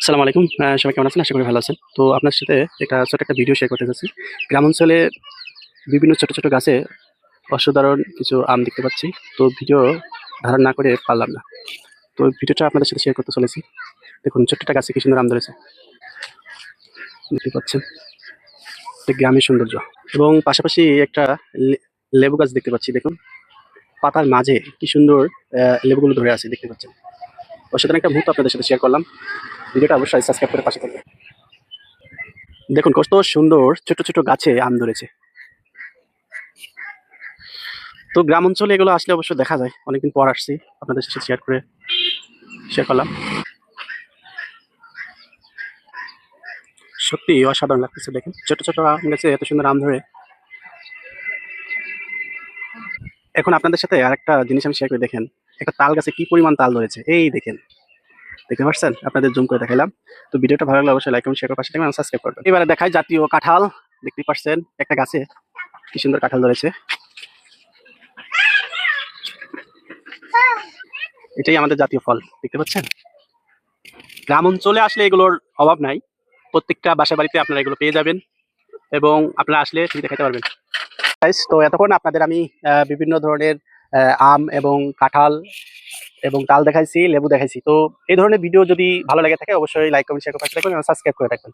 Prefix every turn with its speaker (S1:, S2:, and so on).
S1: আসসালামু আলাইকুম। সবাই কেমন আছেন? আশা করি ভালো আছেন। তো আপনার সাথে ছোট একটা ভিডিও শেয়ার করতে চাচ্ছি। গ্রাম অঞ্চলে বিভিন্ন ছোট, ছোট গাছে অসাধারণ কিছু আম দেখতে পাচ্ছি। তো ভিডিও ধারণ না করে পারলাম না। তো ভিডিওটা আপনাদের সাথে শেয়ার করতে চলেছি। দেখুন ছোট্ট একটা গাছে কি সুন্দর আম ধরেছে। দেখতে পাচ্ছেন। এটা গ্রামের সৌন্দর্য। এবং পাশাপাশি একটা লে লেবু গাছ দেখতে পাচ্ছি দেখুন। পাতার মাঝে কি সুন্দর লেবুগুলো ধরে আছে দেখতে পাচ্ছেন। অসাধারণ একটা মুহূর্ত আপনাদের সাথে শেয়ার করলাম। ভিডিওটা অবশ্যই সাবস্ক্রাইব করে পাশে থাকবেন। দেখুন কত সুন্দর ছোট, ছোট গাছে আম ধরেছে। তো গ্রাম অঞ্চলে এগুলো আসলে অবশ্য দেখা যায়। অনেকদিন পর আসছি। আপনাদের সাথে শেয়ার করলাম। সত্যি অসাধারণ লাগতেছে দেখেন। ছোট, ছোট আম গাছে এত সুন্দর আম ধরে। এখন আপনাদের সাথে আরেকটা জিনিস আমি শেয়ার করে দেখেন। একটা তাল গাছে কি পরিমাণ তাল ধরেছে। এই দেখেন। দেখতে পারছেন? আপনাদের জুম করে দেখাইলাম। তো ভিডিওটা ভালো লাগলে অবশ্যই লাইক এবং শেয়ার করে পাশে থাকবেন এবং সাবস্ক্রাইব করবেন। এবারে দেখাই জাতীয় কাঁঠাল। দেখতেই পারছেন একটা গাছে কি সুন্দর কাঁঠাল ধরেছে। এটাই আমাদের জাতীয় ফল। দেখতে পাচ্ছেন? গ্রাম অঞ্চলে আসলে এগুলোর অভাব নাই। প্রত্যেকটা বাসা বাড়িতে আপনারা এগুলো পেয়ে যাবেন এবং আপনারা আসলে ফ্রিতে খেতে পারবেন। গাইস, তো এতক্ষণ আপনাদের আমি বিভিন্ন ধরনের আম এবং কাঁঠাল এবং তাল দেখাইছি, লেবু দেখাইছি। তো এই ধরনের ভিডিও যদি ভালো লেগে থাকে অবশ্যই লাইক, কমেন্ট, শেয়ার করে পাশে থাকবেন এবং সাবস্ক্রাইব করে রাখবেন।